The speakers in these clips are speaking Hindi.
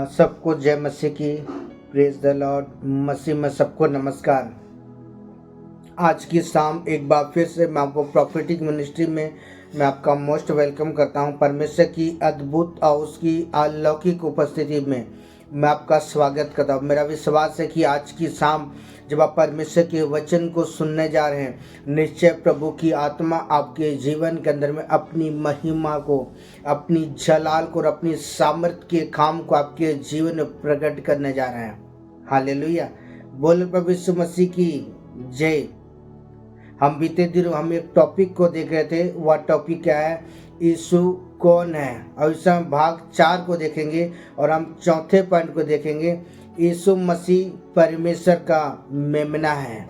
सबको जय मसीह की। Praise the Lord. मसीह में सबको नमस्कार। आज की शाम एक बार फिर से मैं आपको प्रॉफिटिक मिनिस्ट्री में मैं आपका मोस्ट वेलकम करता हूं। परमेश्वर की अद्भुत और उसकी अलौकिक उपस्थिति में मैं आपका स्वागत करता हूं। मेरा विश्वास है कि आज की शाम जब आप परमेश्वर के वचन को सुनने जा रहे हैं, निश्चय प्रभु की आत्मा आपके जीवन के अंदर में अपनी महिमा को, अपनी जलाल को और अपनी सामर्थ के काम को आपके जीवन में प्रकट करने जा रहे हैं। हालेलुया। बोल प्रभु यीशु मसीह की जय। हम बीते दिनों हम एक टॉपिक को देख रहे थे। वह टॉपिक क्या है? यीशु कौन है। और इस समय भाग 4 को देखेंगे और हम चौथे पॉइंट को देखेंगे। यीशु मसीह परमेश्वर का मेमना है।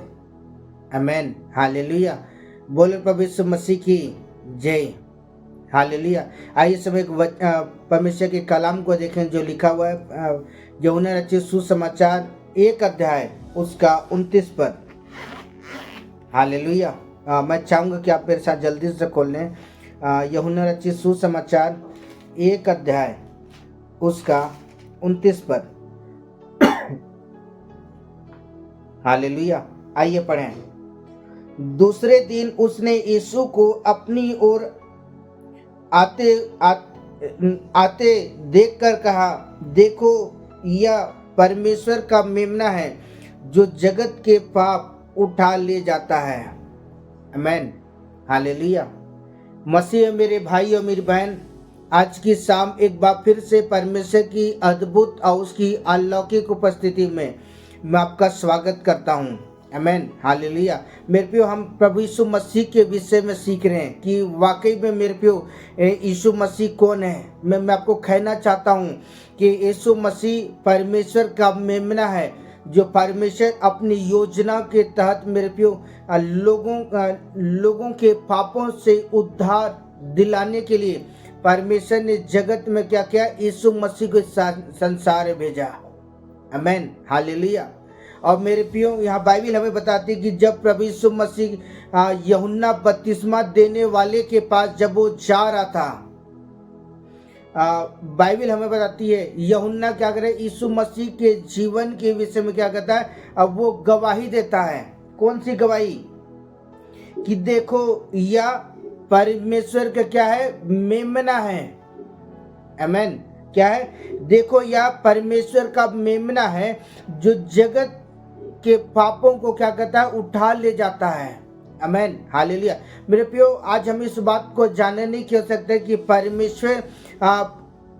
आमेन। हालेलुया। बोले प्रभु यीशु मसीह की जय। हालेलुया। आइए सब एक परमेश्वर के कलाम को देखें जो लिखा हुआ है यूहन्ना रचित सुसमाचार 1 अध्याय उसका 29 पद। हालेलुया। मैं चाहूँगा कि आप मेरे साथ जल्दी से खोल लें यूहन्ना रचित सुसमाचार 1 अध्याय उसका 29 पद। हालेलुया। आइए पढ़ें। दूसरे दिन उसने यीशु को अपनी ओर आते देखकर कहा, देखो यह परमेश्वर का मेमना है जो जगत के पाप उठा ले जाता है। आमेन। हालेलुया। मसीह मेरे भाई और मेरी बहन, आज की शाम एक बार फिर से परमेश्वर की अद्भुत और उसकी अलौकिक उपस्थिति में मैं आपका स्वागत करता हूं। आमेन। हालेलुया। मेरे प्रियो, हम प्रभु यीशु मसीह के विषय में सीख रहे हैं कि वाकई में मेरे प्रियो यीशु मसीह कौन है। मैं आपको कहना चाहता हूं कि यीशु मसीह परमेश्वर का मेमना है जो परमेश्वर अपनी योजना के तहत मेरे प्रियो लोगों के पापों से उद्धार दिलाने के लिए परमेश्वर ने जगत में क्या किया? यीशु मसीह को संसार भेजा। आमेन। हालेलुया। और मेरे प्रियो, यहाँ बाइबल हमें बताती है कि जब प्रभु यीशु मसीह यूहन्ना बपतिस्मा देने वाले के पास जब वो जा रहा था, बाइबल हमें बताती है यूहन्ना क्या करे? यीशु मसीह के जीवन के विषय में क्या कहता है? अब वो गवाही देता है। कौन सी गवाही? कि देखो यह परमेश्वर का क्या है? मेमना है। आमेन। क्या है? देखो यह परमेश्वर का मेमना है जो जगत के पापों को क्या कहता है? उठा ले जाता है। आमेन। हालेलुया। मेरे प्रियो, आज हम इस बात को जानने नहीं क्यों सकते कि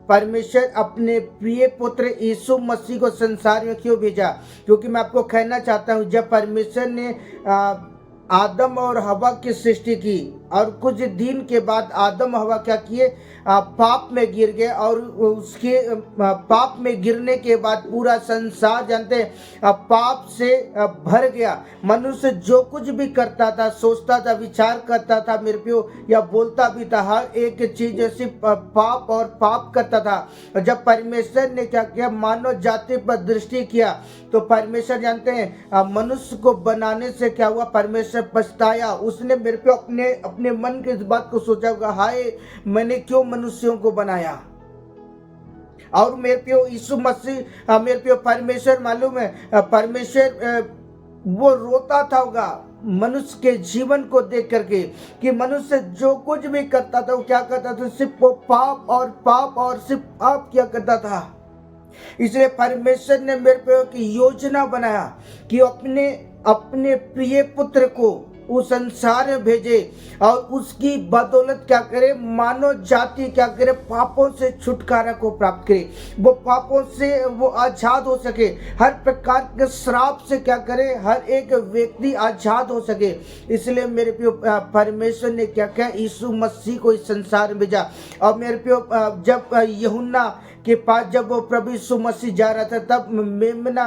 परमेश्वर अपने प्रिय पुत्र यीशु मसीह को संसार में क्यों भेजा। क्योंकि मैं आपको कहना चाहता हूँ, जब परमेश्वर ने आदम और हवा की सृष्टि की और कुछ दिन के बाद आदम हवा क्या किए? पाप में गिर गए। और उसके पाप में गिरने के बाद पूरा संसार जानते हैं पाप से भर गया। मनुष्य जो कुछ भी करता था, सोचता था, विचार करता था, मेरे प्रियो, या बोलता भी था, हर एक चीज ऐसी पाप और पाप करता था। जब परमेश्वर ने क्या किया? मानव जाति पर दृष्टि किया तो परमेश्वर जानते हैं मनुष्य को बनाने से क्या हुआ? परमेश्वर पछताया। उसने मेरे पे अपने मन के इस बात को सोचा होगा, हाय मैंने क्यों मनुष्यों को बनाया। और मेरे प्रियो यीशु मसीह मेरे प्रियो परमेश्वर मालूम है, परमेश्वर वो रोता था होगा मनुष्य के जीवन को देख करके कि मनुष्य जो कुछ भी करता था वो क्या करता था? सिर्फ वो पाप और सिर्फ पाप क्या करता था। इसलिए परमेश्वर ने मेरे पे की योजना बनाया कि अपने प्रिय पुत्र को उस संसार में भेजे और उसकी बदौलत क्या करे? मानव जाति क्या करे? पापों से छुटकारा को प्राप्त करे। वो पापों से वो आजाद हो सके। हर प्रकार के श्राप से क्या करे? हर एक व्यक्ति आजाद हो सके। इसलिए मेरे प्रियो परमेश्वर ने क्या किया? यीशु मसीह को इस संसार में भेजा। और मेरे प्रियो जब यूहन्ना के पास जब वो प्रभु यीशु मसीह जा रहा था, तब मेमना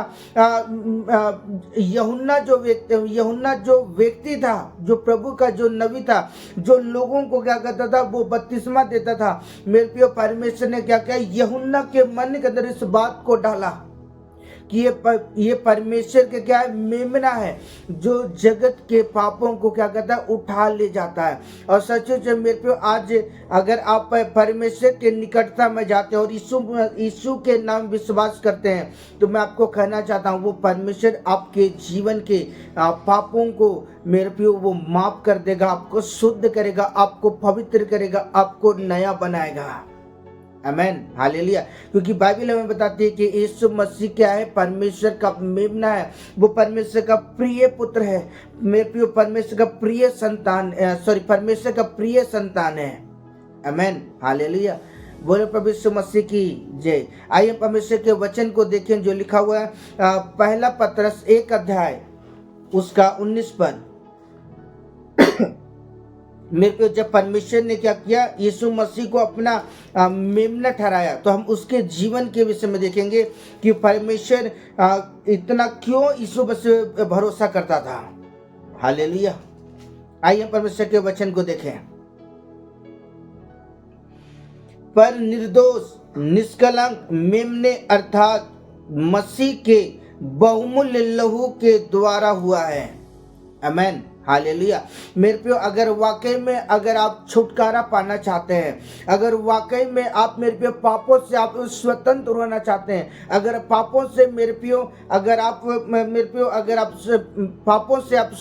यूहन्ना जो व्यक्ति था, जो प्रभु का जो नबी था, जो लोगों को क्या करता था? वो बपतिस्मा देता था। मेरे प्रियो परमेश्वर ने क्या किया? यूहन्ना के मन के अंदर इस बात को डाला कि ये परमेश्वर के क्या है, मेमना है जो जगत के पापों को क्या करता है, उठा ले जाता है। और सचमुच मेरे पे आज अगर आप परमेश्वर के निकटता में जाते हैं और यीशु के नाम विश्वास करते हैं, तो मैं आपको कहना चाहता हूँ वो परमेश्वर आपके जीवन के पापों को मेरे पे वो माफ कर देगा, आपको शुद्ध करेगा, आपको पवित्र करेगा, आपको नया बनाएगा। आमेन, हालेलुया। क्योंकि बाइबल हमें बताती है कि यीशु मसीह क्या है, परमेश्वर का मेमना है, वो परमेश्वर का प्रिय पुत्र है, मेरे प्रिय परमेश्वर का प्रिय संतान, परमेश्वर का प्रिय संतान है। आमेन, हालेलुया। बोले प्रभु यीशु मसीह की जय। आइए परमेश्वर के वचन को देखें जो लिखा हुआ है पहला पतरस 1 अध्याय उसका 19 पद। मेरे को जब परमेश्वर ने क्या किया, यीशु मसीह को अपना मेमना ठहराया, तो हम उसके जीवन के विषय में देखेंगे कि परमेश्वर इतना क्यों यीशु मसीह पे भरोसा करता था। हालेलुया। आइए परमेश्वर के वचन को देखें। पर निर्दोष निष्कलंक मेमने अर्थात मसीह के बहुमूल्य लहू के द्वारा हुआ है। आमेन, हालेलुया। मेरे प्रियो, अगर वाकई में अगर आप छुटकारा पाना चाहते हैं, अगर वाकई में आप मेरे प्रियो पापों से आप स्वतंत्र होना चाहते हैं, अगर पापों से मेरे प्रियो अगर आप पापों से आप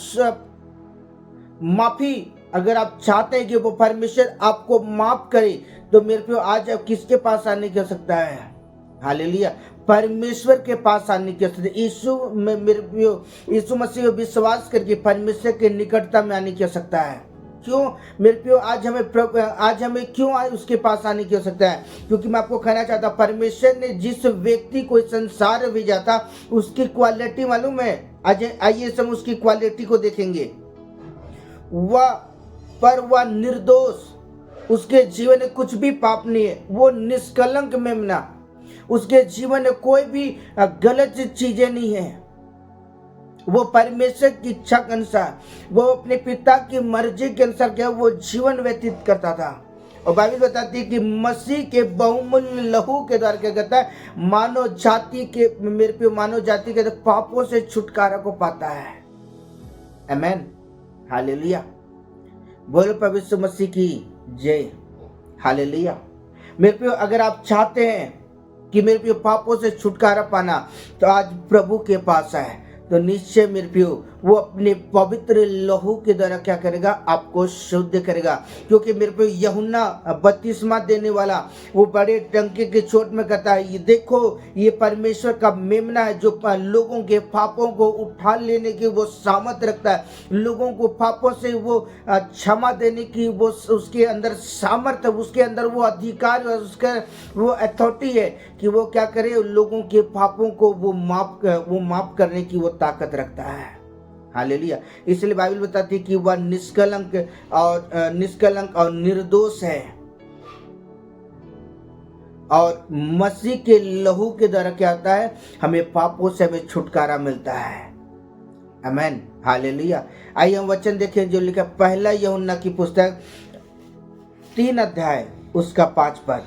माफी अगर आप चाहते हैं कि वो परमेश्वर आपको माफ करे, तो मेरे प्रियो आज आप किसके पास आने की सकता है। हालेलुया, परमेश्वर के पास आने की सकता है। यीशु मसीह विश्वास करके परमेश्वर के निकटता में आने की सकता है। क्यों मेरे प्रियो, आज हमें क्यों उसके पास आने की सकता है? क्योंकि मैं आपको कहना चाहता हूं, परमेश्वर ने जिस व्यक्ति को संसार भेजा था उसकी क्वालिटी मालूम है। आइए हम उसकी क्वालिटी को देखेंगे। वह निर्दोष, उसके जीवन में कुछ भी पाप नहीं है, वो निष्कलंक मेमना, उसके जीवन में कोई भी गलत चीजें नहीं है। वो परमेश्वर की इच्छा के अनुसार, वो अपने पिता की मर्जी के अनुसार क्या वो जीवन व्यतीत करता था। और बाइबल बताती है कि मसीह के बहुमूल्य लहू के द्वारा क्या कहता है, मानव जाति के पापों से छुटकारा को पाता है। आमेन, हालेलुया। बोलो प्रभु यीशु मसीह की जय। हालेलुया। मेरे प्रियो, अगर आप चाहते हैं कि मेरे प्रियो पापों से छुटकारा पाना, तो आज प्रभु के पास आए, तो निश्चय मेरे प्रियो वो अपने पवित्र लहू के द्वारा क्या करेगा, आपको शुद्ध करेगा। क्योंकि मेरे प्रियो यूहन्ना बपतिस्मा देने वाला वो बड़े डंके के चोट में कहता है, ये देखो ये परमेश्वर का मेमना है जो लोगों के पापों को उठा लेने की वो सामर्थ रखता है, लोगों को पापों से वो क्षमा देने की वो उसके अंदर सामर्थ है, उसके अंदर वो अधिकार है, उसका वो अथॉरिटी है कि वो क्या करे, लोगों के पापों को वो माफ करने की वो ताकत रखता है। हालेलुया। इसलिए बाइबल बताती है कि वह निष्कलंक और निर्दोष है, और मसीह के लहू के द्वारा क्या होता है, हमें पापों से हमें छुटकारा मिलता है। आमेन, हालेलुया। आइए हम वचन देखें जो लिखा पहला यूहन्ना की पुस्तक 3 अध्याय उसका 5 पद।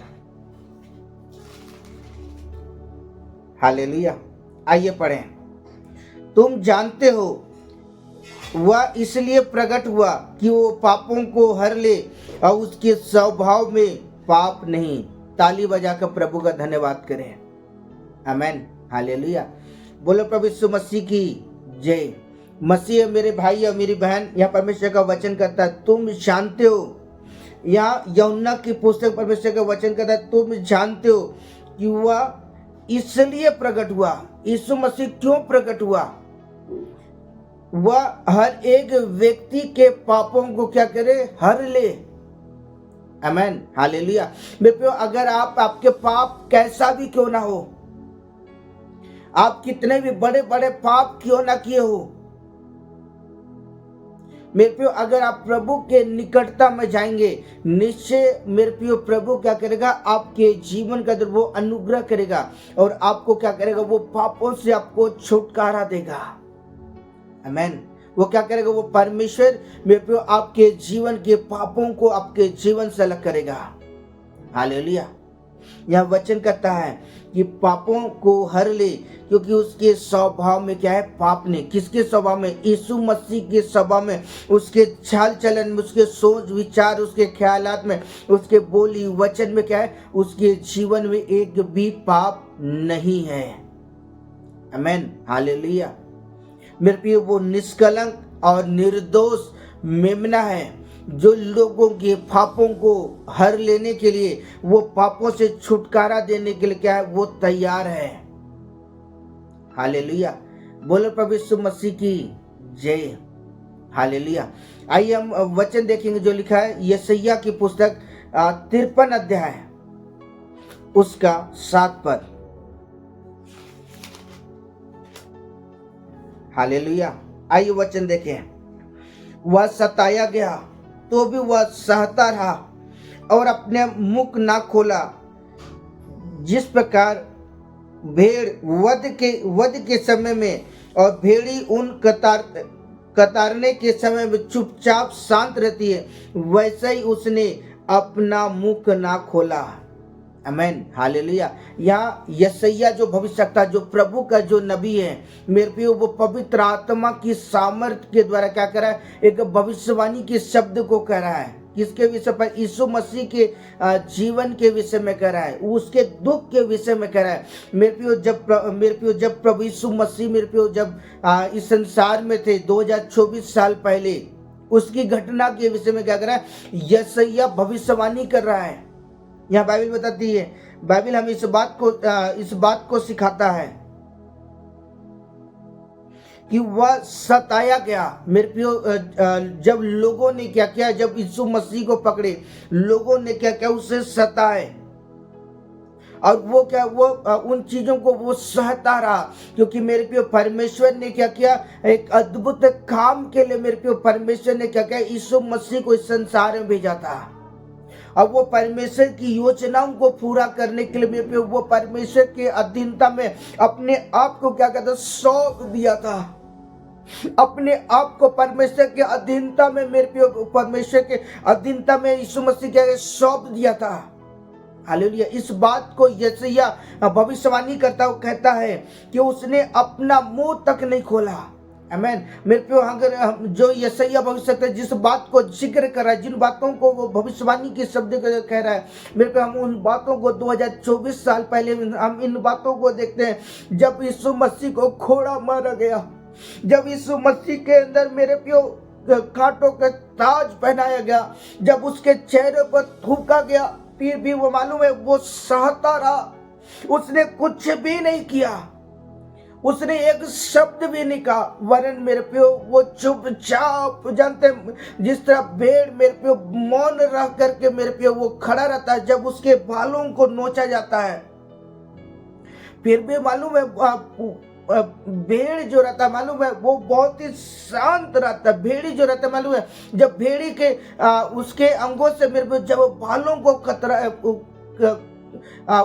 हालेलुया। आइए पढ़ें। तुम जानते हो वह इसलिए प्रकट हुआ कि वो पापों को हर ले, और उसके स्वभाव में पाप नहीं। ताली बजाकर प्रभु का धन्यवाद करें। आमेन, हालेलुया। बोलो प्रभु यीशु मसीह की जय। मसीह मेरे भाई और मेरी बहन, यहाँ परमेश्वर का वचन कहता है तुम जानते हो, यहाँ यूहन्ना की पुस्तक परमेश्वर का वचन कहता है तुम जानते हो कि वह इसलिए प्रकट हुआ। यीशु मसीह क्यों प्रकट हुआ? वह हर एक व्यक्ति के पापों को क्या करे, हर ले। आमेन, हालेलुया। मेरे प्रियो, अगर आपके पाप कैसा भी क्यों ना हो, आप कितने भी बड़े बड़े पाप क्यों ना किए हो, मेरे प्रियो अगर आप प्रभु के निकटता में जाएंगे, निश्चय मेरे प्रियो प्रभु क्या करेगा, आपके जीवन का वो अनुग्रह करेगा और आपको क्या करेगा, वो पापों से आपको छुटकारा देगा। आमेन। वो क्या करेगा, वो परमेश्वर मेरे प्रियो आपके जीवन के पापों को आपके जीवन से अलग करेगा। हालेलुया। यह वचन कहता है कि पापों को हर ले, क्योंकि उसके स्वभाव में क्या है, पाप ने। किसके स्वभाव में? यीशु मसीह के स्वभाव में, उसके चाल चलन में, उसके सोच विचार, उसके ख्यालात में, उसके बोली वचन में क्या है, उसके जीवन में एक भी पाप नहीं है। आमीन, हालेलुया। मेरे प्रिय, वो निष्कलंक और निर्दोष मेमना है जो लोगों के पापों को हर लेने के लिए, वो पापों से छुटकारा देने के लिए क्या है, वो तैयार है। हालेलुया। बोलो प्रभु यीशु मसीह की जय। हालेलुया। आइए हम वचन देखेंगे जो लिखा है यशायाह की पुस्तक 53 अध्याय उसका 7 पद। हालेलुया। आइए वचन देखें। वह सताया गया तो भी वह सहता रहा और अपने मुख ना खोला। जिस प्रकार भेड़ वध के समय में और भेड़ी उन कतारने के समय में चुपचाप शांत रहती है, वैसे ही उसने अपना मुख ना खोला। आमीन, हालेलुया। यहाँ यशायाह जो भविष्यवक्ता, जो प्रभु का जो नबी है, मेरे प्रिय, वो पवित्र आत्मा की सामर्थ्य के द्वारा क्या कर रहा है, एक भविष्यवाणी के शब्द को कह रहा है। किसके विषय पर? यीशु मसीह के जीवन के विषय में कह रहा है, उसके दुख के विषय में कह रहा है। मेरे प्रिय, जब प्रभु यीशु मसीह मेरे प्रिय जब इस संसार में थे 2024 साल पहले, उसकी घटना के विषय में क्या कर रहा है, यशायाह भविष्यवाणी कर रहा है। यहाँ बाइबल बताती है, बाइबल हमें इस बात को सिखाता है कि वह सताया गया। मेरे प्रियो, जब लोगों ने क्या किया, जब यीशु मसीह को पकड़े, लोगों ने क्या किया, उसे सताए। और वो क्या, वो उन चीजों को वो सहता रहा, क्योंकि मेरे प्रियो परमेश्वर ने क्या किया, एक अद्भुत काम के लिए मेरे प्रियो परमेश्वर ने क्या किया, यीशु मसीह को इस संसार में भेजा था। अब वो परमेश्वर की योजनाओं को पूरा करने के लिए वो परमेश्वर के अधीनता में अपने आप को क्या कहता, सौंप दिया था। अपने आप को परमेश्वर के अधीनता में, मेरे प्रिय, परमेश्वर के अधीनता में यीशु मसीह के सौंप दिया था। हालेलुया। इस बात को यशायाह भविष्यवाणी करता हुआ कहता है कि उसने अपना मुंह तक नहीं खोला। आमीन। मेरे प्रिय, अगर जो यशायाह भविष्यवक्ता जिस बात को जिक्र कर रहा है, जिन बातों को वो भविष्यवाणी के शब्द कह रहा है, मेरे प्रिय, हम उन बातों को 2024 साल पहले हम इन बातों को देखते हैं। जब यीशु मसीह को कोड़ा मारा गया, जब यीशु मसीह के अंदर मेरे प्रिय कांटों का ताज पहनाया गया, जब उसके चेहरे पर थूका गया, फिर भी वो मालूम है वो सहता रहा, उसने कुछ भी नहीं किया, उसने एक शब्द भी नहीं कहा, वरन मेरे प्यो वो चुपचाप, जानते जिस तरह भेड़ मेरे प्यो मौन रह करके मेरे प्यो वो खड़ा रहता है जब उसके बालों को नोचा जाता है, फिर भी मालूम है भेड़ जो रहता है, मालूम है वो बहुत ही शांत रहता है। भेड़ी जो रहता है, मालूम है जब भेड़ी के उसके अंगों से मेरे प्यो जब बालों को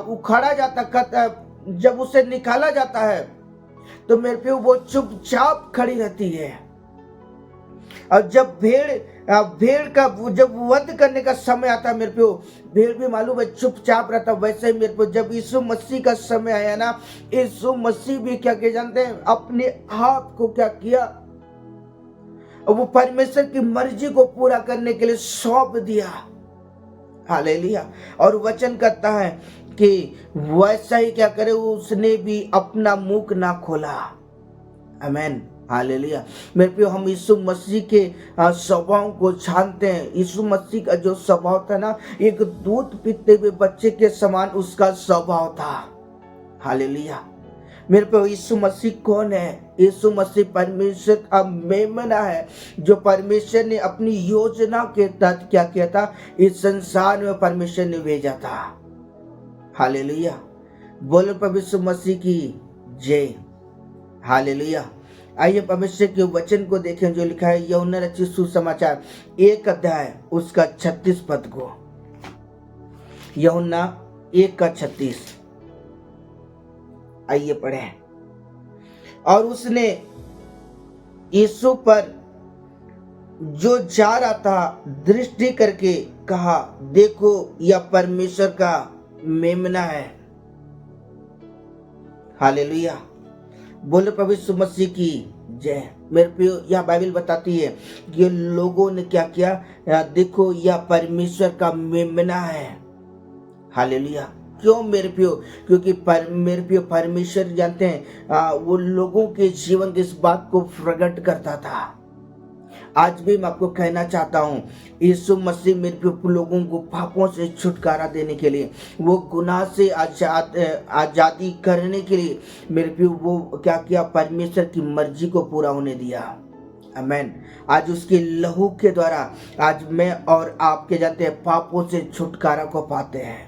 उखाड़ा जाता, जब उसे निकाला जाता है, तो मेरे प्यो वो चुपचाप खड़ी रहती है। और जब भेड़ का जब वध करने का समय आता है, मेरे प्यो भेड़ भी मालूम है चुपचाप रहता। वैसे ही मेरे प्यो जब यीशु मसीह का समय आया ना, यीशु मसीह भी क्या किया जानते हैं, अपने आप को क्या किया, वो परमेश्वर की मर्जी को पूरा करने के लिए सौंप दिया। हालेलुया। और वचन कहता है कि वैसा ही क्या करे, उसने भी अपना मुख ना खोला। आमीन, हालेलुया। मेरे प्रिय, हम यीशु मसीह के स्वभाव को जानते हैं। यीशु मसीह का जो स्वभाव था ना, एक दूध पीते हुए बच्चे के समान उसका स्वभाव था। हालेलुया। मेरे प्रिय, यीशु मसीह कौन है? यीशु मसीह परमेश्वर का मेमना है, जो परमेश्वर ने अपनी योजना के तहत क्या किया था, इस संसार में परमेश्वर ने भेजा था। हालेलुया। बोलो प्रभु यीशु मसीह की जय। हालेलुया। आइए परमेश्वर के वचन को देखें जो लिखा है यूहन्ना रचित सुसमाचार 1 अध्याय उसका 36 पद को। यूहन्ना 1:36। आइए पढ़े। और उसने यीशु पर जो जा रहा था दृष्टि करके कहा, देखो यह परमेश्वर का मेमना है। हालेलुया, बोले प्रभु यीशु मसीह की जय। मेरे प्रियो, यह बाइबल बताती है कि ये लोगों ने क्या किया, देखो यह परमेश्वर का मेमना है। हालेलुया, क्यों मेरे प्रियो? क्योंकि मेरे प्रियो परमेश्वर जानते हैं वो लोगों के जीवन की इस बात को प्रकट करता था। आज भी मैं आपको कहना चाहता हूँ, यीशु मसीह मेरे प्रिय लोगों को पापों से छुटकारा देने के लिए, वो गुनाह से आजादी करने के लिए मेरे प्रिय वो क्या किया, परमेश्वर की मर्जी को पूरा होने दिया। आमेन। आज उसके लहू के द्वारा आज मैं और आपके जाते हैं पापों से छुटकारा को पाते हैं।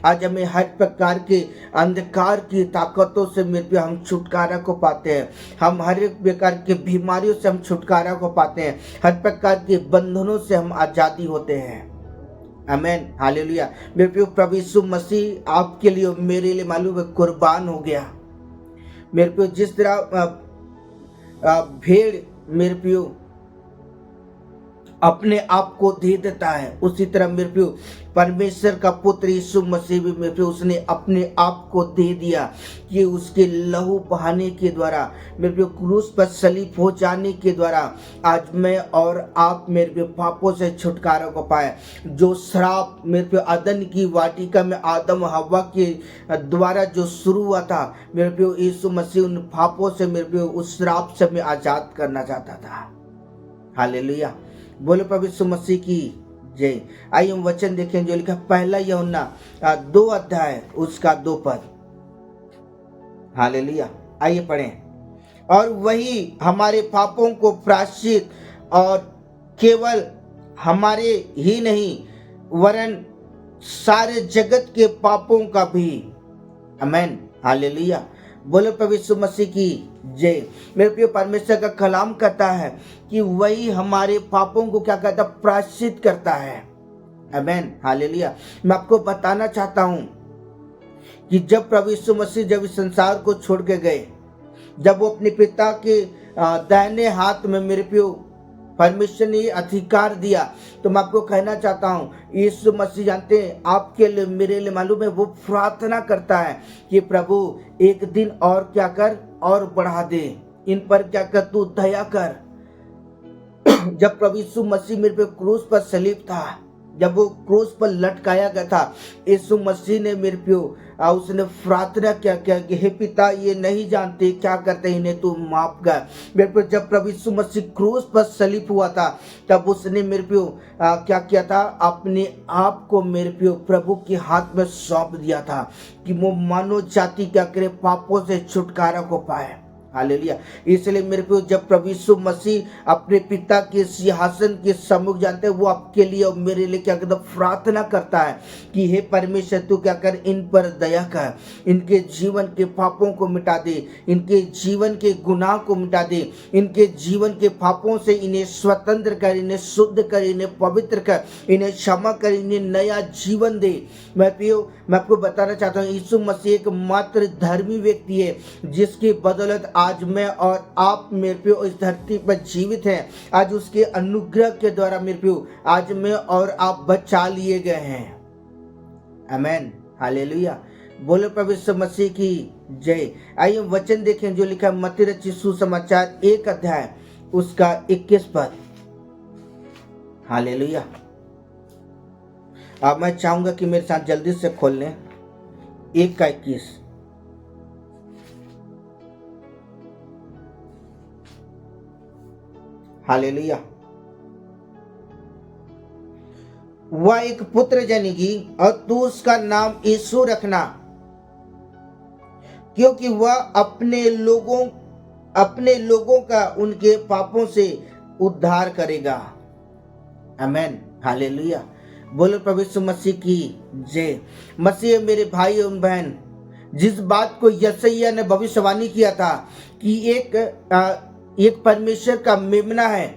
आज हमें हर प्रकार के अंधकार की ताकतों से मिलकर हम छुटकारा को पाते हैं। हम हर एक प्रकार के बीमारियों से हम छुटकारा को पाते हैं। हर प्रकार के बंधनों से हम आजादी होते हैं। आमेन, हालेलुया। मेरे प्रिय प्रभु यीशु मसीह आपके लिए मेरे लिए मालूम है कुर्बान हो गया। मेरे प्रिय जिस तरह भेड़ मेरे प्रिय अपने आप को दे देता है, उसी तरह मेरे प्रिय परमेश्वर का पुत्र यीशु मसीह भी मेरे प्रिय उसने अपने आप को दे दिया कि उसके लहू बहाने के द्वारा मेरे प्रिय क्रूस पर सलीब हो जाने के द्वारा आज मैं और आप मेरे प्रिय पापों से छुटकारा को पाए। जो श्राप मेरे प्रिय अदन की वाटिका में आदम हव्वा के द्वारा जो शुरू हुआ था, मेरे प्रिय यीशु मसीह उन पापों से मेरे प्रिय उस श्राप से मैं आजाद करना चाहता था। हालेलुया, बोले प्रभु यीशु मसीह की जय। आइए हम वचन देखें जो लिखा पहला यूहन्ना 2 अध्याय उसका 2 पद। हालेलुया, आइए पढ़ें। और वही हमारे पापों को प्रायश्चित और केवल हमारे ही नहीं वरन सारे जगत के पापों का भी। आमेन, हालेलुया, बोले प्रभु यीशु मसीह की जय। मेरे प्रिय परमेश्वर का कलाम कहता है कि वही हमारे पापों को क्या कहता है, प्रायश्चित करता है। आमेन, हालेलुया। मैं आपको बताना चाहता हूं कि जब प्रभु यीशु मसीह जब इस संसार को छोड़ के गए, जब वो अपने पिता के दाहिने हाथ में मेरे प्रिय परमेश्वर ने अधिकार दिया, तो मैं आपको कहना चाहता हूँ यीशु मसीह जानते हैं आपके लिए मेरे लिए मालूम है वो प्रार्थना करता है कि प्रभु एक दिन और क्या कर और बढ़ा दे, इन पर क्या कर तू दया कर। जब प्रभु यीशु मसीह मेरे पे क्रूस पर सलीब था, जब वो क्रूस पर लटकाया गया था, यीशु मसीह ने मेरे पे उसने प्रार्थना क्या किया कि हे पिता ये नहीं जानते क्या करते, इन्हें तू माफ कर। मेरे पे जब प्रभु यीशु मसीह क्रूस पर सलीब हुआ था, तब उसने मेरे पे क्या किया था, अपने आप को मेरे पे प्रभु के हाथ में सौंप दिया था कि वो मानव जाति क्या करे, पापों से छुटकारा को पाए। हालेलुया। इसलिए मेरे को जब प्रभु यीशु मसीह अपने पिता के सिंहासन के सम्मुख जानते हैं, वो आपके लिए और मेरे लिए क्या कहता प्रार्थना करता है कि हे परमेश्वर तू क्या कर, इन पर दया कर, इनके जीवन के पापों को मिटा दे, इनके जीवन के गुनाह को मिटा दे, इनके जीवन के पापों से इन्हें स्वतंत्र कर, इन्हें शुद्ध कर, इन्हें पवित्र कर, इन्हें क्षमा कर, इन्हें नया जीवन दे। मैं आपको बताना चाहता हूँ यीशु मसीह एक मात्र धर्मी व्यक्ति है जिसकी बदौलत आज मैं और आप मेरे प्रियो इस धरती पर जीवित हैं। आज उसके अनुग्रह के द्वारा मेरे प्रियो आज मैं और आप बचा लिए गए हैं। आमेन, हालेलुया, बोलो प्रभु यीशु मसीह की जय। आइए वचन देखें जो लिखा है मत्ती रचित सुसमाचार 1 अध्याय उसका 21 पद। हालेलुया। अब मैं चाहूंगा कि मेरे साथ जल्दी से खोल लें 1 का 21। हालेलुया। वह एक पुत्र जनेगी और तू उसका नाम यीशु रखना, क्योंकि वह अपने लोगों का उनके पापों से उद्धार करेगा। आमेन, हालेलुया, बोलो प्रभु यीशु मसीह की जय। मसीह मेरे भाई एवं बहन, जिस बात को यशायाह ने भविष्यवाणी किया था कि एक परमेश्वर का मेमना है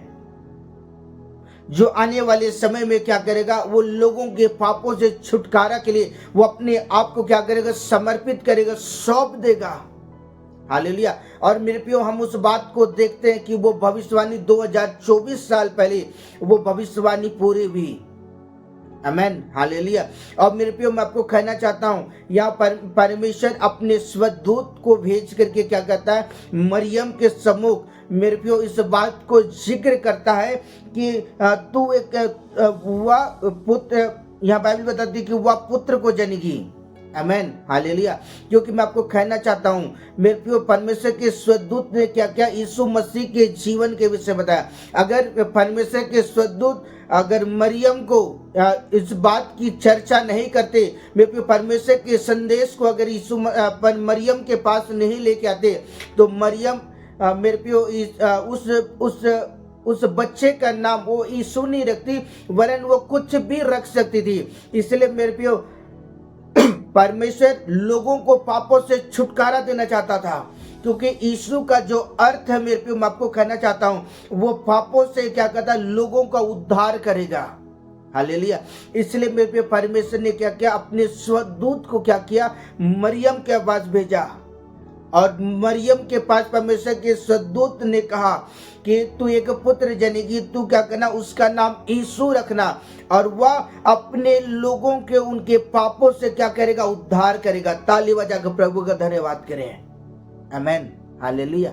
जो आने वाले समय में क्या करेगा, वो लोगों के पापों से छुटकारा के लिए वो अपने आप को क्या करेगा, समर्पित करेगा, सौंप देगा। हालेलुया। और मेरे प्रियो हम उस बात को देखते हैं कि वो भविष्यवाणी 2024 साल पहले वो भविष्यवाणी पूरी हुई। आमेन, हालेलुया। और मेरे प्रियो, मैं आपको कहना चाहता हूँ, यहाँ पर परमेश्वर अपने स्वदूत को भेज करके क्या कहता है, मरियम के सम्मुख मेरे प्रियो इस बात को जिक्र करता है कि तू एक वह पुत्र, यहाँ बाइबल बताती है कि वह पुत्र को जनेगी। आमेन, हालेलुया। क्योंकि मैं आपको कहना चाहता हूँ मेरे प्रियो, परमेश्वर के स्वदूत ने क्या क्या यीशु मसीह के जीवन के विषय बताया। अगर परमेश्वर के स्वदूत अगर मरियम को इस बात की चर्चा नहीं करते, मेरे प्रियो, परमेश्वर के संदेश को अगर यीशु पर मरियम के पास नहीं लेके आते, तो मरियम मेरे प्रियो उस बच्चे का नाम वो यीशु नहीं रखती, वरन वो कुछ भी रख सकती थी। इसलिए मेरे प्रियो, परमेश्वर लोगों को पापों से छुटकारा देना चाहता था, क्योंकि यीशु का जो अर्थ है मेरे प्रियो, मैं आपको कहना चाहता हूँ, वो पापों से क्या कहता है, लोगों का उद्धार करेगा। हालेलुया। इसलिए मेरे प्रियो, परमेश्वर ने क्या किया, अपने स्वदूत को क्या किया, मरियम के पास भेजा। और मरियम के पास परमेश्वर के स्वदूत ने कहा कि तू एक पुत्र जनेगी, तू क्या करना, उसका नाम यीशु रखना, और वह अपने लोगों के उनके पापों से क्या करेगा, उद्धार करेगा। ताली बजाकर प्रभु का धन्यवाद करें। आमेन, हालेलुया।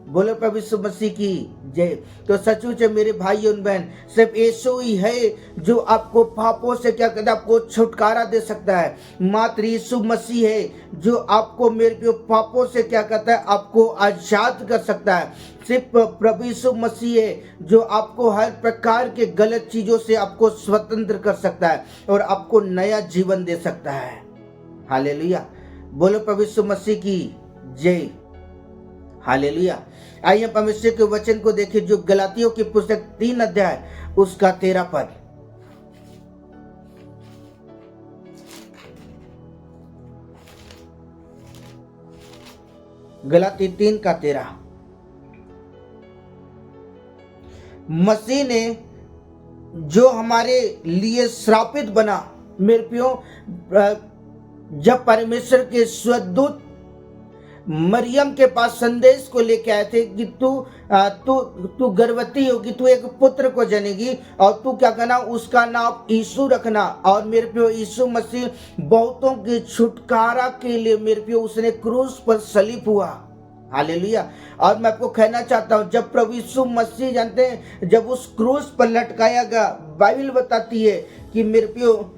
बोलो प्रभु यीशु मसीह की जय। तो सचमुच मेरे भाई और बहन, सिर्फ यीशु ही है जो आपको पापों से क्या कहता है, आपको छुटकारा दे सकता है। मात्र यीशु मसीह है जो आपको मेरे प्रिय पापों से क्या कहता है, आपको आजाद कर सकता है। सिर्फ प्रभु यीशु मसीह है जो आपको हर प्रकार के गलत चीजों से आपको स्वतंत्र कर सकता है और आपको नया जीवन दे सकता है। हालेलुया। बोलो प्रभु यीशु मसीह की जय। हालेलुया। आइए परमेश्वर के वचन को देखें, जो गलातियों की पुस्तक 3 अध्याय उसका 13 पद। गलाती 3 का 13। मसीह ने जो हमारे लिए श्रापित बना, मेरे प्रियो, जब परमेश्वर के स्वदूत मरियम के पास संदेश को लेके आए थे कि तू गर्भवती होगी, तू एक पुत्र को जनेगी और तू क्या करना, उसका नाम यीशु रखना। और मेरे प्रियो, यीशु मसीह बहुतों के छुटकारा के लिए मेरे प्रियो उसने क्रूस पर सलीब हुआ। हालेलुया। और मैं आपको कहना चाहता हूँ, जब प्रभु यीशु मसीह, जानते हैं, जब उस क्रूस पर लटकाया गया, बाइबल बताती है कि मेरे प्रियो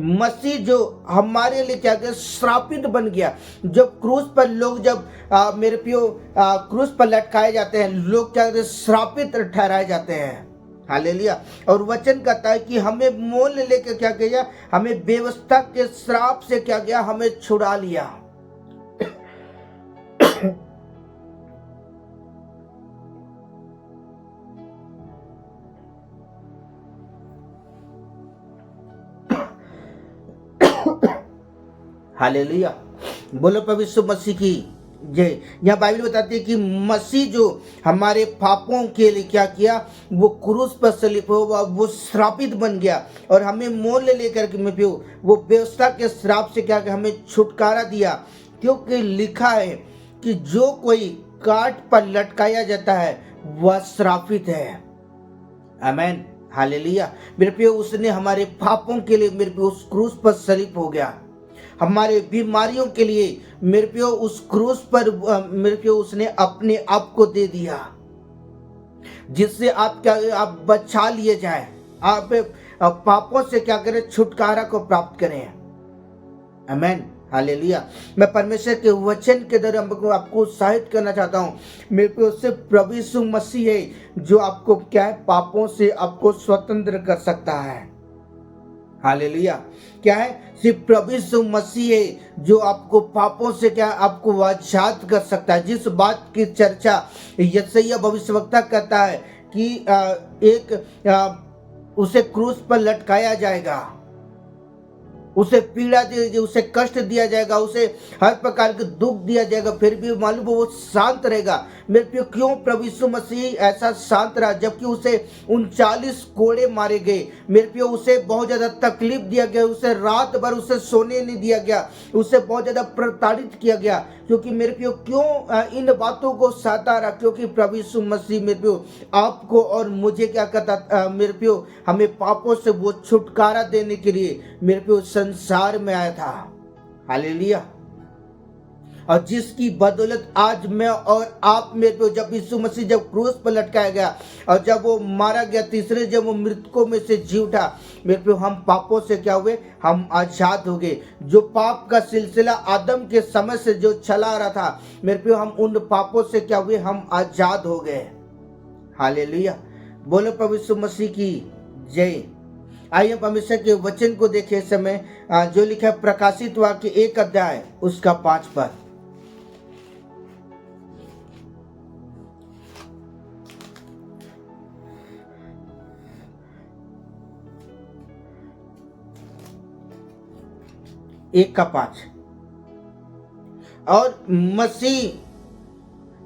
मसीह जो हमारे लिए क्या गया, श्रापित बन गया। जब क्रूस पर लोग, जब मेरे प्रियो क्रूस पर लटकाए जाते हैं, लोग क्या कहते हैं, श्रापित ठहराए जाते हैं। हालेलुया। और वचन कहता है कि हमें मोल लेकर क्या किया, हमें व्यवस्था के श्राप से क्या किया, हमें छुड़ा लिया। हालेलुया। बोलो प्रभु यीशु मसीह की जय। यहाँ बाइबल बताती है कि मसीह जो हमारे पापों के लिए क्या किया, वो क्रूस पर सलीब हुआ, वो श्रापित बन गया और हमें मोल लेकर के मैं वो व्यवस्था के श्राप से क्या, हमें छुटकारा दिया। क्योंकि लिखा है कि जो कोई काट पर लटकाया जाता है वह श्रापित है। आमेन, हालेलुया। मेरे प्रियो, उसने हमारे पापों के लिए मेरे प्रियो उस क्रूस पर सलीब हो गया। हमारे बीमारियों के लिए मेरे प्रियो उस क्रूस पर मेरे प्रियो उसने अपने आप को दे दिया, जिससे आप क्या, आप बचा लिए जाए, आप पापों से क्या करें, छुटकारा को प्राप्त करें। आमेन, हालेलुया। मैं परमेश्वर के वचन के द्वारा आपको उत्साहित करना चाहता हूँ। मेरे प्रियो, सिर्फ प्रभु यीशु मसीह है जो आपको क्या है, पापों से आपको स्वतंत्र कर सकता है। हालेलुया। क्या है, सिर्फ प्रभु यीशु मसीह है जो आपको पापों से क्या, आपको आजाद कर सकता है। जिस बात की चर्चा यशायाह भविष्यवक्ता कहता है कि उसे क्रूस पर लटकाया जाएगा, उसे पीड़ा दी जाएगी, उसे कष्ट दिया जाएगा, उसे हर प्रकार के दुख दिया जाएगा, फिर भी मालूम वो शांत रहेगा। मेरे प्रियो, क्यों प्रभु यीशु मसीह ऐसा शांत रहा जबकि उसे 39 कोड़े मारे गए। मेरे प्रियो, उसे बहुत ज्यादा तकलीफ दिया गया, उसे रात भर उसे सोने नहीं दिया गया, उसे बहुत ज्यादा प्रताड़ित किया गया। क्योंकि मेरे प्रियो, क्यों इन बातों को सहता रहा? क्योंकि प्रभु यीशु मसीह मेरे प्रियो आपको और मुझे क्या कहता, मेरे प्रियो हमें पापों से वो छुटकारा देने के लिए मेरे प्रियो संसार में आया था। हालेलुया। और जिसकी बदौलत आज मैं और आप मेरे प्रियो, जब यीशु मसीह जब क्रूस पर लटकाया गया और जब वो मारा गया, तीसरे जब वो मृतकों में से जी उठा, मेरे प्रियो हम पापों से क्या हुए? हम आजाद हो गए। जो पाप का सिलसिला आदम के समय से जो चला रहा था, मेरे प्रियो हम उन पापों से क्या हुए? हम आजाद हो गए। हालेलुया। बोलो प्रभु यीशु मसीह की जय। आइए परमेश्वर के वचन को देखें इस समय, जो लिखा है प्रकाशित वाक्य 1 अध्याय उसका 5 पद। एक का 5। और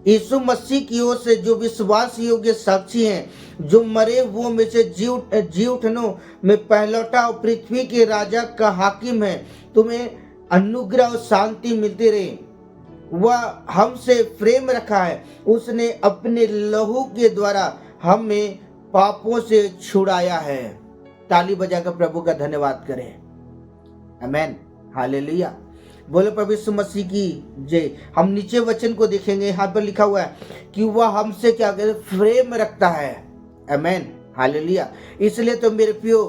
यीशु मसीह की ओर से जो विश्वास योग्य साक्षी हैं, जो मरे हुओं में से जी उठनों में पहलौठा और पृथ्वी के राजा का हाकिम है, तुम्हें अनुग्रह और शांति मिलती रहे। वह हमसे प्रेम रखा है, उसने अपने लहू के द्वारा हमें पापों से छुड़ाया है। ताली बजाकर प्रभु का धन्यवाद करें। आमेन। हालेलुया। बोलो प्रभु यीशु मसीह की जय। हम नीचे वचन को देखेंगे, यहाँ पर लिखा हुआ है कि वह हमसे क्या करे? प्रेम रखता है। आमेन। हालेलुया। इसलिए तो मेरे प्रियो,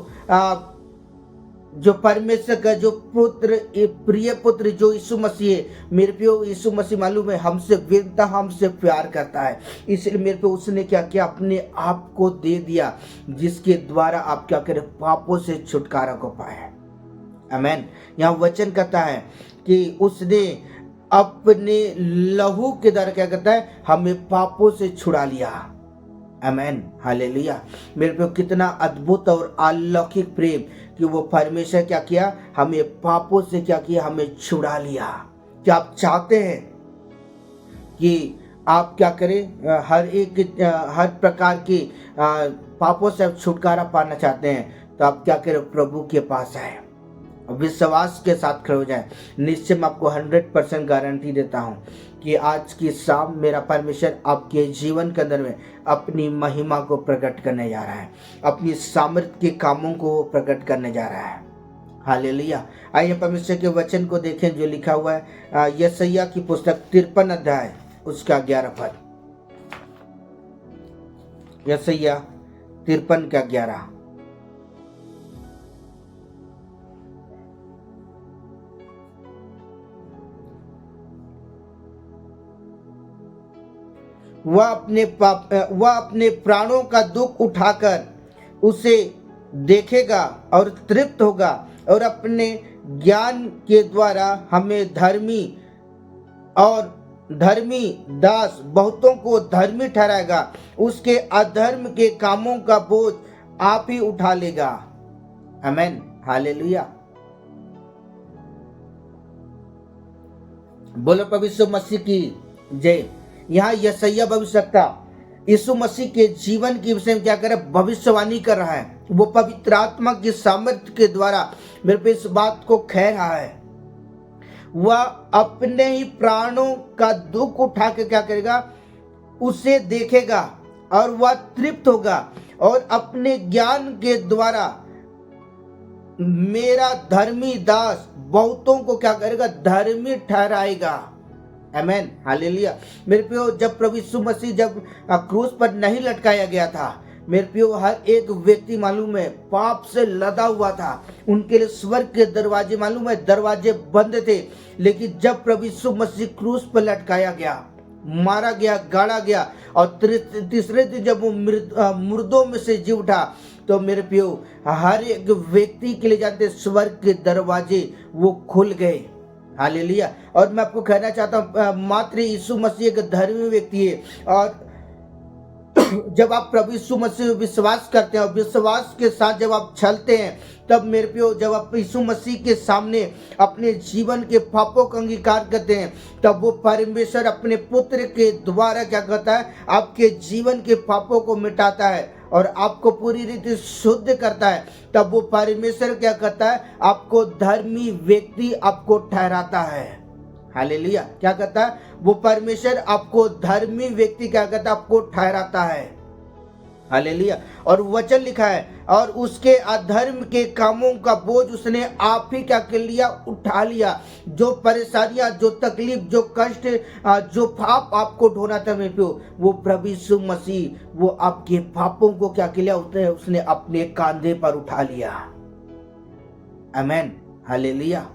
जो परमेश्वर का जो पुत्र, प्रिय पुत्र जो यीशु मसीह है, मेरे प्रियो यीशु मसीह मालूम है हमसे विनता, हमसे प्यार करता है। इसलिए मेरे प्रियो उसने क्या किया? अपने आप को दे दिया, जिसके द्वारा आप क्या करें? पापों से छुटकारा को पाए। आमेन। यहाँ वचन कहता है कि उसने अपने लहू के द्वारा क्या करता है? हमें पापों से छुड़ा लिया। आमेन। हालेलुया। मेरे पे कितना अद्भुत और अलौकिक प्रेम कि वो परमेश्वर क्या किया? हमें पापों से क्या किया? हमें छुड़ा लिया। क्या आप चाहते हैं कि आप क्या करें? हर प्रकार की पापों से आप छुटकारा पाना चाहते हैं, तो आप क्या करें? प्रभु के पास आए, विश्वास के साथ खड़े हो जाए। निश्चय मैं आपको 100% गारंटी देता हूं कि आज की शाम मेरा परमेश्वर आपके जीवन के अंदर में अपनी महिमा को प्रकट करने जा रहा है, अपनी सामर्थ्य के कामों को प्रकट करने जा रहा है। हालेलुया। आइए परमेश्वर के वचन को देखें, जो लिखा हुआ है यशायाह की पुस्तक 53 अध्याय उसका 11 पद। यशायाह 53 का 11। वह अपने प्राणों का दुख उठाकर उसे देखेगा और तृप्त होगा, और अपने ज्ञान के द्वारा हमें धर्मी दास बहुतों को धर्मी ठहराएगा। उसके अधर्म के कामों का बोझ आप ही उठा लेगा। आमेन। हालेलुया। बोलो प्रभु यीशु मसीह की जय। यहाँ यशायाह भविष्यवक्ता यीशु मसीह के जीवन के विषय में क्या कर रहा है? भविष्यवाणी कर रहा है। वो पवित्र आत्मा की सामर्थ्य के द्वारा मेरे पे इस बात को कह रहा है। वह अपने ही प्राणों का दुख उठा के क्या करेगा? उसे देखेगा और वह तृप्त होगा, और अपने ज्ञान के द्वारा मेरा धर्मी दास बहुतों को क्या करेगा? धर्मी ठहराएगा। आमेन। हालेलुया। मेरे प्रियो, जब प्रभु यीशु मसीह जब क्रूस पर नहीं लटकाया गया था, मेरे प्रियो हर एक व्यक्ति मालूम है पाप से लदा हुआ था। उनके लिए स्वर्ग के दरवाजे मालूम है दरवाजे बंद थे। लेकिन जब प्रभु यीशु मसीह क्रूस पर लटकाया गया, मारा गया, गाड़ा गया, और तीसरे दिन जब वो मुर्दों में से जी उठा, तो मेरे प्रियो हर एक व्यक्ति के लिए जानते स्वर्ग के दरवाजे वो खुल गए। हालेलुया। और मैं आपको कहना चाहता हूँ, मात्र यीशु मसीह एक धर्मी व्यक्ति है, और जब आप प्रभु यीशु मसीह में विश्वास करते हैं और विश्वास के साथ जब आप चलते हैं, तब मेरे प्रियो जब आप यीशु मसीह के सामने अपने जीवन के पापों का अंगीकार करते हैं, तब वो परमेश्वर अपने पुत्र के द्वारा क्या करता है, आपके जीवन के पापों को मिटाता है और आपको पूरी रीति शुद्ध करता है। तब वो परमेश्वर क्या करता है, आपको धर्मी व्यक्ति आपको ठहराता है। हालेलुया। क्या करता है वो परमेश्वर, आपको धर्मी व्यक्ति क्या करता है, आपको ठहराता है। हालेलुया। और वचन लिखा है, और उसके अधर्म के कामों का बोझ उसने आप ही क्या कर लिया, उठा लिया। जो परेशानियां, जो तकलीफ, जो कष्ट, जो पाप आपको ढोना था मेरे प्यो, वो प्रभु यीशु मसीह वो आपके पापों को क्या कर लिया, उसने अपने कांधे पर उठा लिया। आमेन। हालेलुया।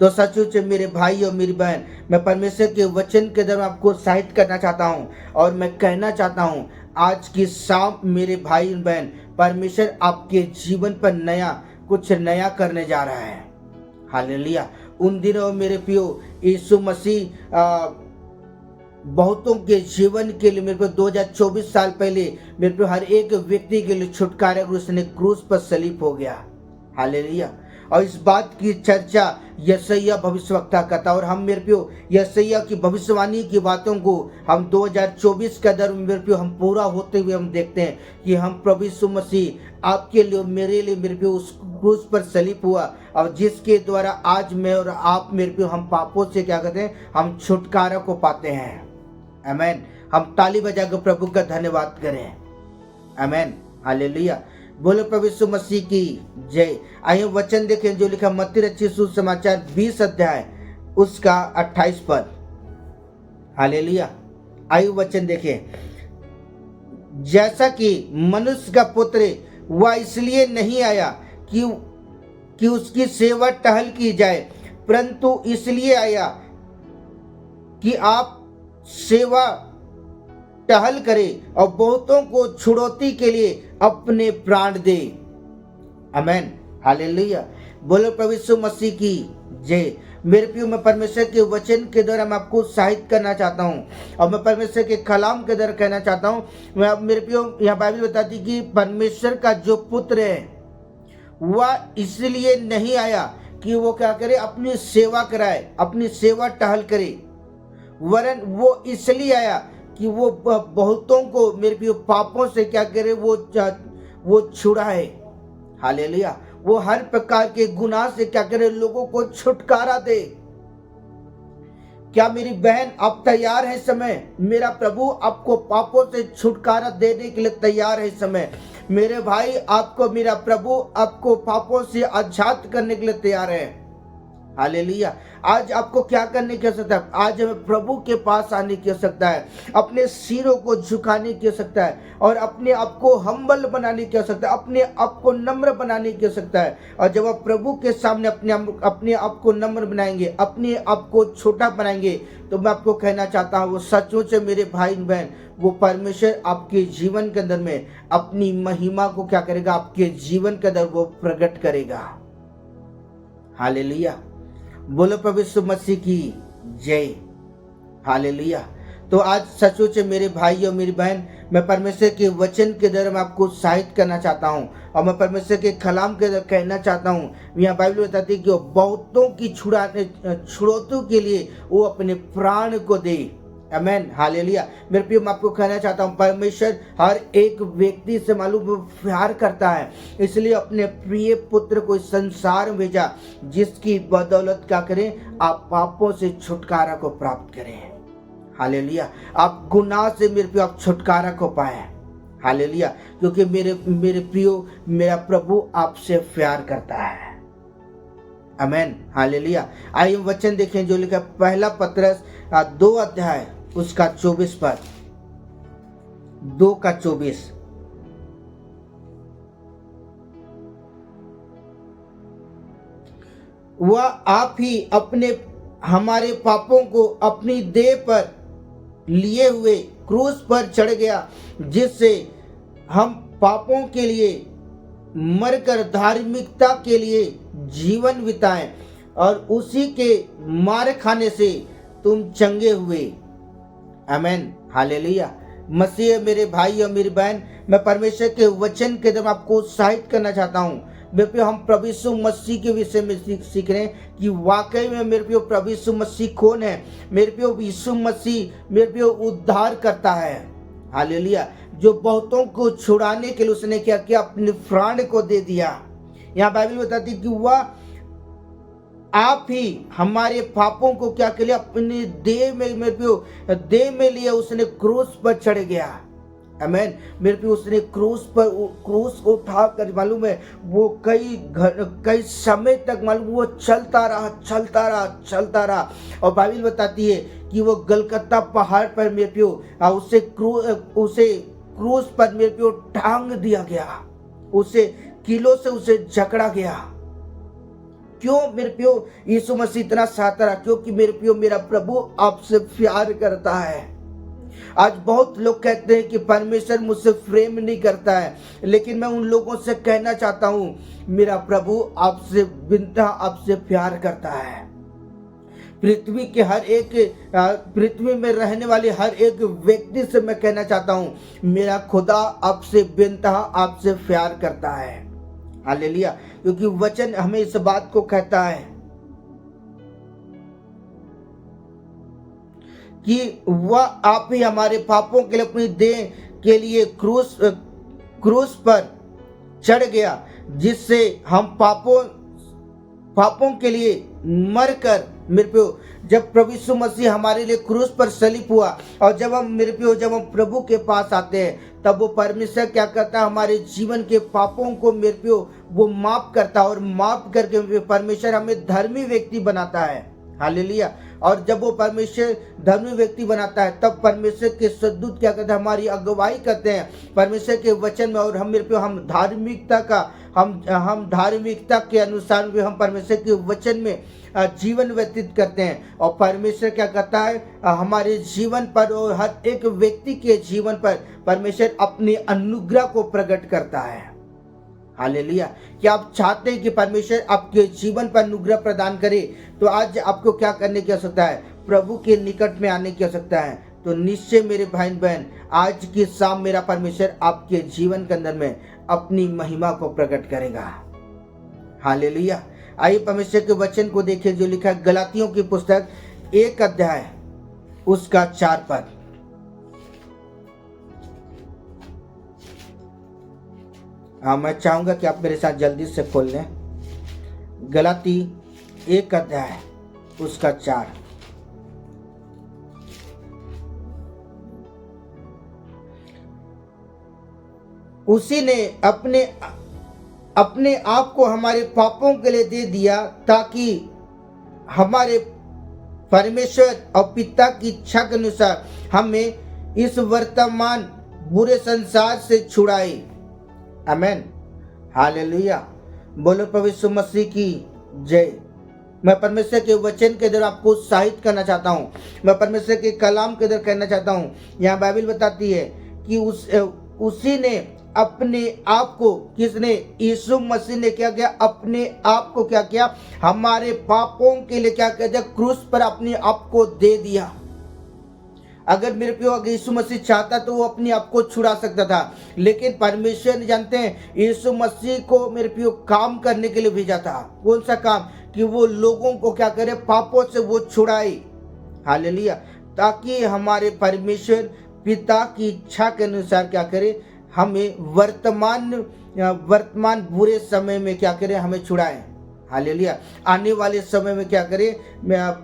तो सचमुच मेरे भाई और मेरी बहन, मैं परमेश्वर के वचन के द्वारा आपको उत्साहित करना चाहता हूँ और मैं कहना चाहता हूँ, आज की शाम मेरे भाई और बहन, परमेश्वर आपके जीवन पर कुछ नया करने जा रहा है। हालेलुया। उन दिनों मेरे प्रियो यीशु मसीह बहुतों के जीवन के लिए, मेरे को 2024 साल पहले मेरे को हर एक व्यक्ति के लिए छुटकारा उसने क्रूस पर सलीब हो गया। हालेलुया। और इस बात की चर्चा यशायाह भविष्यवक्ता करता, और हम मेरे प्यो यशायाह की भविष्यवाणी की बातों को हम 2024 के अंदर मेरे प्यो हम पूरा होते हुए हम देखते हैं कि हम प्रभु यीशु मसीह आपके लिए, मेरे लिए मेरे प्यो उस क्रूस पर सलीब हुआ, और जिसके द्वारा आज मैं और आप मेरे प्यो हम पापों से क्या करते हैं, हम छुटकारा को पाते हैं। आमेन। हम ताली बजाकर प्रभु का धन्यवाद करें। आमेन। हालेलुया। बोलो प्रभु यीशु मसीह की जय। आइए वचन देखें जो लिखा मत्ती रचित सुसमाचार 20 अध्याय उसका 28 पद। हालेलुया। आइए वचन देखें, जैसा कि मनुष्य का पुत्र वह इसलिए नहीं आया कि उसकी सेवा टहल की जाए, परंतु इसलिए आया कि आप सेवा टहल करे और बहुतों को छुड़ौती के लिए अपने प्राण दे। आमेन। हालेलुया। बोलो प्रभु यीशु मसीह की जय। मेरे प्रियो, मैं परमेश्वर के वचन के द्वारा मैं आपको उत्साहित करना चाहता हूँ और मैं परमेश्वर के कलाम के द्वारा कहना चाहता हूँ। मैं मेरे प्रियो, यहाँ बाइबल बताती कि परमेश्वर का जो पुत्र है वह इसलिए नहीं आया कि वो क्या करे, अपनी सेवा कराए, अपनी सेवा टहल करे, वरन वो इसलिए आया कि वो बहुतों को मेरे प्रियो पापों से क्या करे, वो छुड़ाए। हालेलुया। वो हर प्रकार के गुनाह से क्या करे, लोगों को छुटकारा दे। क्या मेरी बहन आप तैयार है इस समय? मेरा प्रभु आपको पापों से छुटकारा देने के लिए तैयार है इस समय। मेरे भाई, आपको मेरा प्रभु आपको पापों से आजाद करने के लिए तैयार है। हालेलुया। आज आपको क्या करने की आवश्यकता है? आज हमें प्रभु के पास आने की आवश्यकता है, अपने सिरों को झुकाने की आवश्यकता है और अपने आप को हम्बल बनाने की आवश्यकता है, अपने आप को नम्र बनाने की आवश्यकता है। और जब आप प्रभु के सामने अपने आप को नम्र बनाएंगे, अपने आप को छोटा बनाएंगे, तो मैं आपको कहना चाहता हूँ, वो सचमुच मेरे भाई बहन, वो परमेश्वर आपके जीवन के अंदर में अपनी महिमा को क्या करेगा, आपके जीवन के अंदर वो प्रकट करेगा। हालेलुया। बोलो प्रभु यीशु मसीह की जय। हालेलुया। तो आज सचमुच मेरे भाई और मेरी बहन, मैं परमेश्वर के वचन के द्वारा मैं आपको उत्साहित करना चाहता हूँ और मैं परमेश्वर के कलाम के द्वारा कहना चाहता हूँ। यहाँ बाइबल बताती है कि वो बहुतों की छुड़ौतों के लिए वो अपने प्राण को दे। आमेन। हालेलुया। मेरे प्रिय, मैं आपको कहना चाहता हूँ, परमेश्वर हर एक व्यक्ति से मालूम प्यार करता है, इसलिए अपने प्रिय पुत्र को इस संसार में भेजा, जिसकी बदौलत क्या करें, आप पापों से छुटकारा को प्राप्त करें। हालेलुया। आप गुनाह से मेरे प्रिय आप छुटकारा को पाए। हालेलुया। क्योंकि मेरे प्रियो, मेरा प्रभु आपसे प्यार करता है। आमेन। हालेलुया। आइए वचन देखें जो लिखा पहला पत्रस 2 अध्याय उसका 24 पद। 2 का 24। वह आप ही हमारे पापों को अपनी देह पर लिए हुए क्रूस पर चढ़ गया, जिससे हम पापों के लिए मरकर धार्मिकता के लिए जीवन बिताएं और उसी के मार खाने से तुम चंगे हुए। आमेन। हालेलुया। मसीह मेरे भाई और मेरी बहन, मैं परमेश्वर के वचन के द्वारा आपको उत्साहित करना चाहता हूँ। मेरे प्रियो, हम प्रभु यीशु मसीह के विषय में सीख रहे हैं कि वाकई में मेरे प्रियो प्रभु यीशु मसीह कौन है। मेरे प्रियो, यीशु मसीह मेरे प्रियो उद्धार करता है। हालेलुया। जो बहुतों को छुड़ाने के लिए उसने क्या किया, अपने प्राण को दे दिया। यहाँ बाइबल बताती कि वह आप ही हमारे पापों को क्या के लिए अपने देह में, मेरे प्रियो देह में लिए उसने क्रूस पर चढ़ गया। आमीन। मेरे प्रियो, उसने क्रूस को उठाकर मालूम है वो कई समय तक मालूम वो चलता रहा। और बाइबल बताती है कि वो गलगता पहाड़ पर मेरे प्रियो उसे क्रूस पर मेरे प्रियो टांग दिया गया, उसे किलो से उसे जकड़ा गया। क्यों मेरे प्रियो यीशु मसीह इतना चाहता रहा? क्योंकि मेरे प्रियो मेरा प्रभु आपसे प्यार करता है। आज बहुत लोग कहते हैं कि परमेश्वर मुझसे प्रेम नहीं करता है, लेकिन मैं उन लोगों से कहना चाहता हूं मेरा प्रभु आपसे बिनता आपसे प्यार करता है। पृथ्वी में रहने वाले हर एक व्यक्ति से मैं कहना चाहता हूं मेरा खुदा आपसे बिनता आपसे प्यार करता है। हालेलुया। क्योंकि वचन हमें इस बात को कहता है कि वह आप ही हमारे पापों के लिए अपनी देह के लिए क्रूस पर चढ़ गया, जिससे हम पापों के लिए मरकर मेरे प्रियो जब प्रभु यीशु मसीह हमारे लिए क्रूस पर सलीब हुआ, और जब हम प्रभु के पास आते हैं तब वो परमेश्वर क्या करता है, हमारे जीवन के पापों को मेरे प्रियो वो माफ करता है, और माफ करके परमेश्वर हमें धर्मी व्यक्ति बनाता है। हालेलुया। और जब वो परमेश्वर धर्मी व्यक्ति बनाता है तब परमेश्वर के सद्दूत क्या करते हैं, हमारी अगुवाई करते हैं परमेश्वर के वचन में, और हम मेरे प्रियो हम धार्मिकता के अनुसार भी हम परमेश्वर के वचन में जीवन व्यतीत करते हैं। और परमेश्वर क्या करता है, हमारे जीवन पर और हर एक व्यक्ति के जीवन पर परमेश्वर अपनी अनुग्रह को प्रकट करता है। हालेलुया। क्या आप चाहते हैं कि परमेश्वर आपके जीवन पर अनुग्रह प्रदान करे? तो आज आपको क्या करने की आवश्यकता है? प्रभु के निकट में आने की आवश्यकता है। तो निश्चय मेरे भाई बहन, आज की शाम मेरा परमेश्वर आपके जीवन के अंदर में अपनी महिमा को प्रकट करेगा। हालेलुया। आइए परमेश्वर के वचन को देखें जो लिखा है गलातियों की पुस्तक 1 अध्याय उसका 4 पद। मैं चाहूंगा कि आप मेरे साथ जल्दी से खोल लें गलाती 1 अध्याय उसका 4। उसी ने अपने आप को हमारे पापों के लिए दे दिया ताकि हमारे परमेश्वर और पिता की इच्छा के अनुसार हमें इस वर्तमान बुरे संसार से छुड़ाए। आमेन। हालेलुया। बोलो प्रभु यीशु मसीह की जय। मैं परमेश्वर के वचन के द्वारा आपको उत्साहित करना चाहता हूँ। मैं परमेश्वर के कलाम के द्वारा कहना चाहता हूँ। यहाँ बाइबल बताती है कि उसी ने अपने आप को, किसने? यीशु मसीह ने क्या किया? अपने आप को क्या किया? हमारे पापों के लिए क्या कहते हैं? क्रूस पर अपने आप को दे दिया। अगर मेरे प्रियो अगर यीशु मसीह चाहता तो वो अपने आप को छुड़ा सकता था, लेकिन परमेश्वर ने जानते हैं यीशु मसीह को मेरे प्रियो काम करने के लिए भेजा था। कौन सा काम? कि वो लोगों को क्या करे? पापों से वो छुड़ाए। हालेलुया। ताकि हमारे परमेश्वर पिता की इच्छा के अनुसार क्या करे? हमें वर्तमान बुरे समय में क्या करे? हमें छुड़ाए। हालेलुया। आने वाले समय में क्या करे?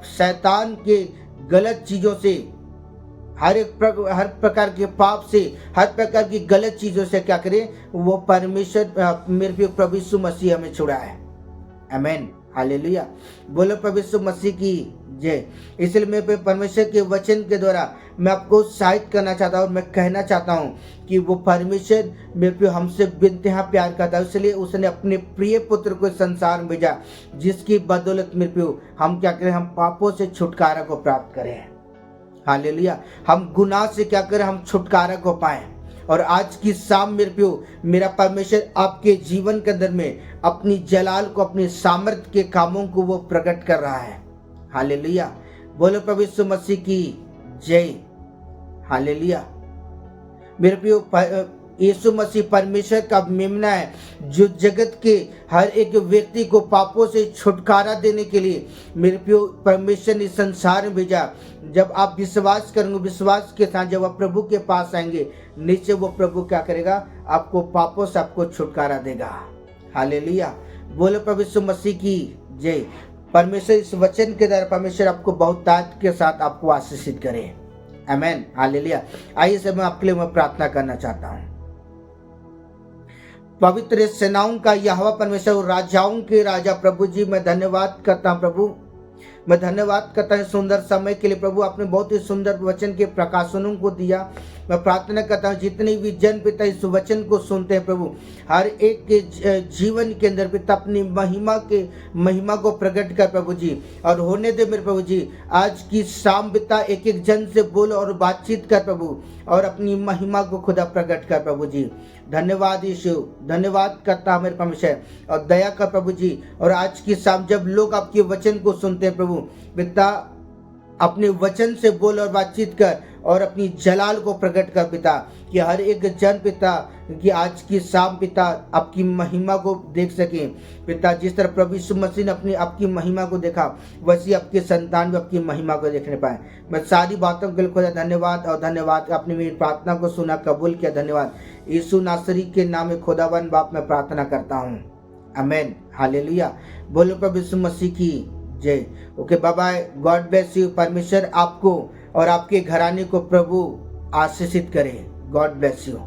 शैतान के गलत चीजों से, हर प्रकार के पाप से, हर प्रकार की गलत चीजों से क्या करे? वो परमेश्वर मेरे प्रभु यीशु मसीह हमें छुड़ाए। आमीन। हालेलुया। बोलो प्रभु यीशु मसीह की जय। इसलिए मैं परमेश्वर के वचन के द्वारा मैं आपको उत्साहित करना चाहता हूँ और मैं कहना चाहता हूँ कि वो परमेश्वर मेरे प्रिय हमसे बेइंतहा प्यार करता है, इसलिए उसने अपने प्रिय पुत्र को संसार में भेजा, जिसकी बदौलत मेरे प्रिय हम क्या करें? हम पापों से छुटकारा को प्राप्त करें। हालेलुया। हम गुनाह से क्या करें? हम छुटकारा को पाएं। और आज की शाम मेरे प्रियो मेरा परमेश्वर आपके जीवन के अंदर में अपनी जलाल को, अपने सामर्थ्य के कामों को वो प्रकट कर रहा है। हालेलुया। बोलो प्रभु यीशु मसीह की जय। हालेलुया। मेरे प्रियो, यीशु मसीह परमेश्वर का मेमना है जो जगत के हर एक व्यक्ति को पापों से छुटकारा देने के लिए मेरे प्रियो परमेश्वर ने संसार में भेजा। जब आप विश्वास करेंगे, विश्वास के साथ जब आप प्रभु के पास आएंगे, नीचे वो प्रभु क्या करेगा, आपको पापों से आपको छुटकारा देगा। हालेलुया, बोलो प्रभु यीशु मसीह की जय। परमेश्वर इस वचन के द्वारा परमेश्वर आपको बहुत ताकत के साथ आपको आशीषित करे। आमेन, हालेलुया। आइए सब मैं आपके लिए मैं प्रार्थना करना चाहता हूँ। पवित्र सेनाओं का यहोवा परमेश्वर, राजाओं के राजा प्रभु जी, मैं धन्यवाद करता हूँ प्रभु, मैं धन्यवाद करता हूँ सुंदर समय के लिए प्रभु। आपने बहुत ही सुंदर वचन के प्रकाशनों को दिया। मैं प्रार्थना करता हूँ जितने भी जन पिता इस वचन को सुनते हैं प्रभु, हर एक के जीवन के अंदर पिता अपनी महिमा को प्रकट कर प्रभु जी, और होने दे मेरे प्रभु जी। आज की शाम पिता एक एक जन से बोल और बातचीत कर प्रभु, और अपनी महिमा को खुदा प्रकट कर प्रभु जी। धन्यवाद यीशु, धन्यवाद करता मेरे परमेश्वर, और दया कर प्रभु जी। और आज की शाम जब लोग आपके वचन को सुनते हैं प्रभु पिता, अपने वचन से बोल और बातचीत कर और अपनी जलाल को प्रकट कर पिता, कि हर एक जन पिता कि आज की शाम पिता आपकी महिमा को देख सके पिता। जिस तरह प्रभु यीशु मसीह ने अपनी आपकी महिमा को देखा, वैसी आपके संतान भी आपकी महिमा को देखने पाए। मैं सारी बातों के लिए खुदा धन्यवाद, और धन्यवाद आपने मेरी प्रार्थना को सुना, कबूल किया। धन्यवाद यीशु नासरी के नाम में खुदावन बाप मैं प्रार्थना करता हूँ। Amen, hallelujah. बोलो प्रभु यीशु मसीह की जय। Okay, bye bye, God bless you. परमेश्वर आपको और आपके घराने को प्रभु आशीषित करे। God bless you.